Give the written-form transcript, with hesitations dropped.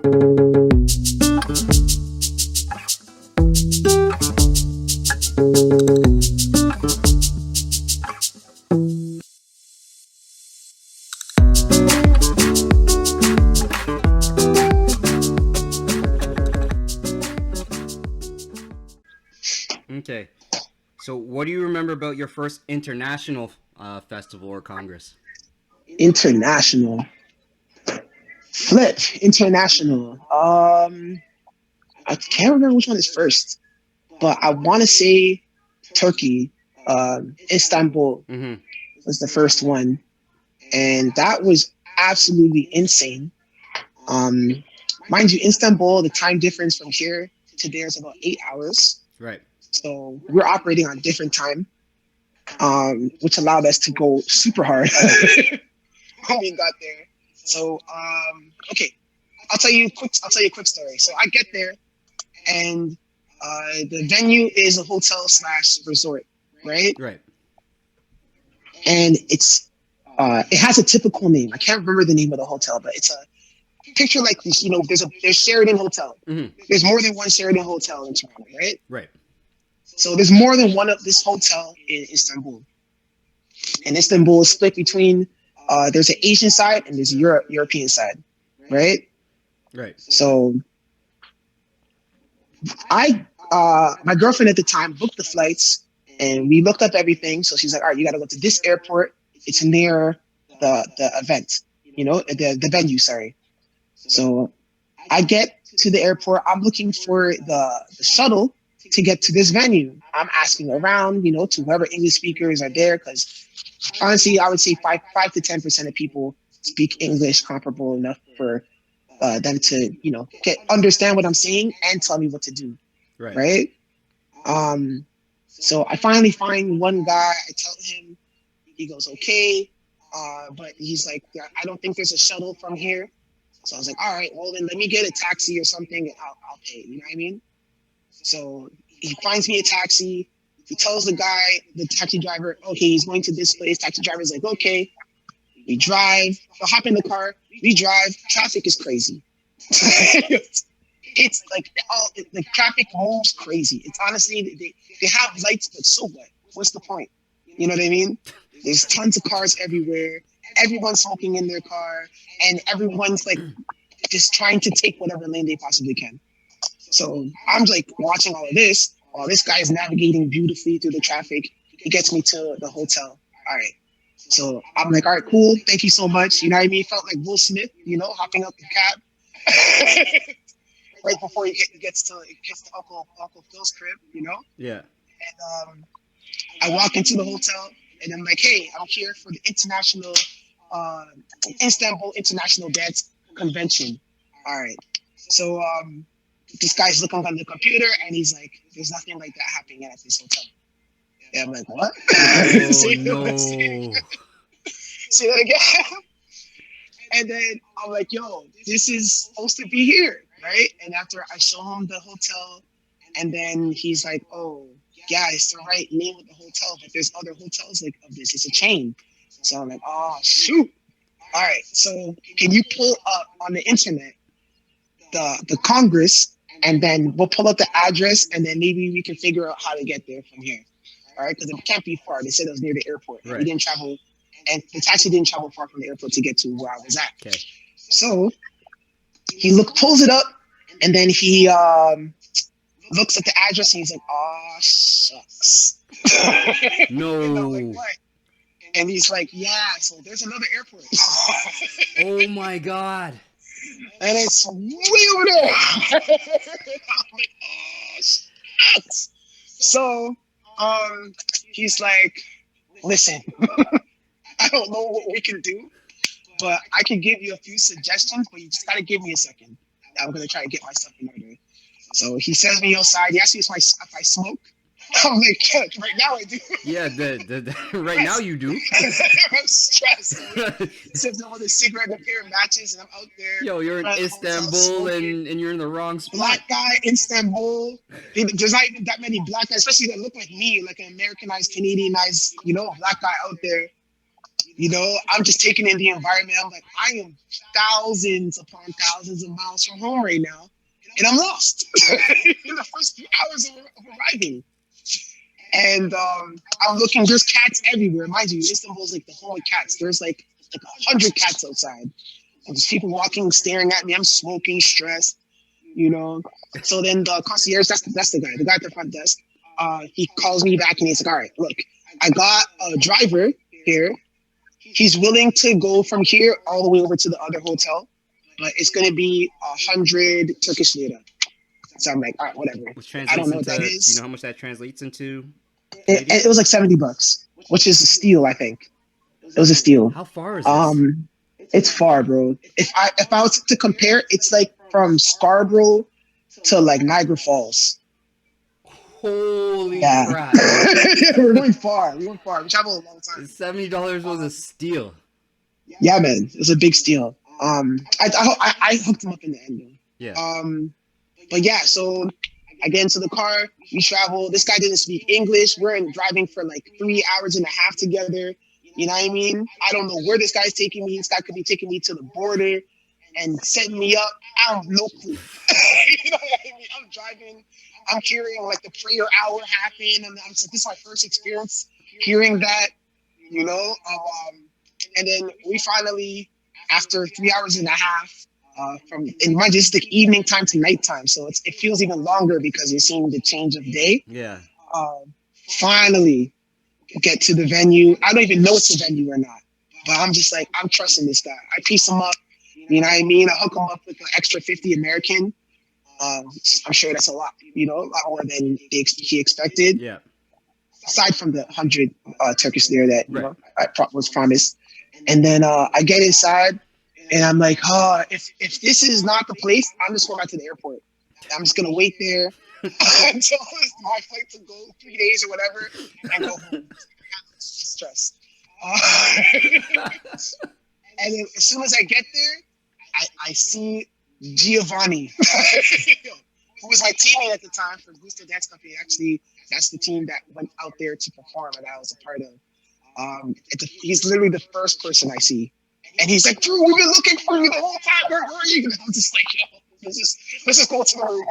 Okay. So, what do you remember about your first international festival or congress? International. Flip. International. I can't remember which one is first, but I want to say Turkey. Istanbul Mm-hmm. was the first one, and that was absolutely insane. Um, Mind you, Istanbul, the time difference from here to there is about 8 hours. Right. So we're operating on different time, which allowed us to go super hard when we got there. So okay, I'll tell you a quick story. So I get there, and the venue is a hotel slash resort, right? Right. And it has a typical name. I can't remember the name of the hotel, but it's a picture like this. You know, there's Sheridan Hotel. Mm-hmm. There's more than one Sheridan Hotel in Toronto, right? Right. So there's more than one of this hotel in Istanbul. And Istanbul is split between there's an Asian side and there's a European side, right? Right. So my girlfriend at the time booked the flights, and we looked up everything. So she's like, all right, you got to go to this airport. It's near the event, the venue. Sorry. So I get to the airport. I'm looking for the shuttle to get to this venue. I'm asking around, to whoever English speakers are there, because honestly, I would say five to 10% of people speak English comparable enough for them to, understand what I'm saying and tell me what to do. Right. Right. So I finally find one guy. I tell him, he goes, okay. But he's like, I don't think there's a shuttle from here. So I was like, all right, well then let me get a taxi or something and I'll pay. You know what I mean? So he finds me a taxi. He tells the taxi driver, okay, he's going to this place. Taxi driver's like, okay. We drive. I hop in the car. We drive. Traffic is crazy. It's like the traffic moves crazy. It's honestly they have lights, but so what? What's the point? You know what I mean? There's tons of cars everywhere. Everyone's smoking in their car, and everyone's like just trying to take whatever lane they possibly can. So I'm like watching all of this while this guy is navigating beautifully through the traffic. He gets me to the hotel. All right. So I'm like, all right, cool. Thank you so much. You know what I mean? Felt like Will Smith, hopping up the cab. Right before he gets to Uncle Phil's crib, Yeah. And I walk into the hotel, and I'm like, "Hey, I'm here for the uh, Istanbul International Dance Convention." All right. So this guy's looking on the computer, and he's like, "There's nothing like that happening at this hotel." Yeah, I'm like, "What?" Oh see, no. see that again? And then I'm like, "Yo, this is supposed to be here." Right. And after I show him the hotel, and then he's like, oh, yeah, it's the right name of the hotel, but there's other hotels like of this. It's a chain. So I'm like, oh, shoot. All right. So can you pull up on the internet the Congress, and then we'll pull up the address, and then maybe we can figure out how to get there from here. All right. Because it can't be far. They said it was near the airport. Right. We didn't travel, and the taxi didn't travel far from the airport to get to where I was at. Okay. So he pulls it up, and then he looks at the address, and he's like, "Oh shucks." No. And I'm like, "What?" And he's like, "Yeah, so there's another airport." Oh my god. And it's way over there. I'm like, "Oh shucks." So he's like, "Listen, I don't know what we can do, but I can give you a few suggestions, but you just gotta give me a second. I'm gonna try to get my stuff in order." So he sends me outside. He asks me if I smoke. I'm like, yeah, right now I do. Yeah, right now you do. I'm stressed. Except with a cigarette and a pair of matches, and I'm out there. Yo, you're in Istanbul and you're in the wrong spot. Black guy in Istanbul. There's not even that many black guys, especially that look like me, like an Americanized, Canadianized, black guy out there. You know, I'm just taking in the environment. I'm like, I am thousands upon thousands of miles from home right now, and I'm lost in the first few hours of arriving. And I'm looking. There's cats everywhere, mind you. Istanbul's like the home of cats. There's like 100 cats outside, and there's people walking, staring at me. I'm smoking, stressed, you know. So then the concierge, that's the guy at the front desk. He calls me back and he's like, all right, look, I got a driver here. He's willing to go from here all the way over to the other hotel, but it's gonna be 100 Turkish lira. So I'm like, all right, whatever. Which I don't translates know what that into, do you know is. how much that translates into It Canadian? was like $70, which is a steal, I think. It was a steal. How far is this? Um, it's far, bro. If I was to compare, it's like from Scarborough to like Niagara Falls. Holy Yeah, crap. we're going far. We went far. We traveled a long time. $70 was a Um, steal. yeah, man, it was a big steal. I hooked him up in the end, Yeah. though. But yeah, so I get into the car. We travel. This guy didn't speak English. We're driving for like 3 hours and a half together. You know what I mean? I don't know where this guy's taking me. This guy could be taking me to the border and setting me up. I have no clue. You know what I mean? I'm driving. I'm hearing like the prayer hour happen, and I'm like, this is my first experience hearing that. You know, and then we finally, after 3 hours and a half, from and mind you, it's like evening time to nighttime, so it feels even longer because you're seeing the change of day. Yeah. Um, Finally, get to the venue. I don't even know it's a venue or not, but I'm just like, I'm trusting this guy. I piece him up. You know what I mean? I hook him up with an extra 50 American. I'm sure that's a lot, a lot more than he expected. Yeah. Aside from the 100 Turkish lira that Right. I was promised. And then I get inside, and I'm like, if this is not the place, I'm just going back to the airport. I'm just gonna wait there until it's my flight to go 3 days or whatever, and go home. Stress. And then as soon as I get there, I see Giovanni, who was my teammate at the time for Booster Dance Company. Actually, that's the team that went out there to perform, and I was a part of. He's literally the first person I see. And he's like, Drew, we've been looking for you the whole time. Where were you? And I'm just like, yo, let's just go to the room.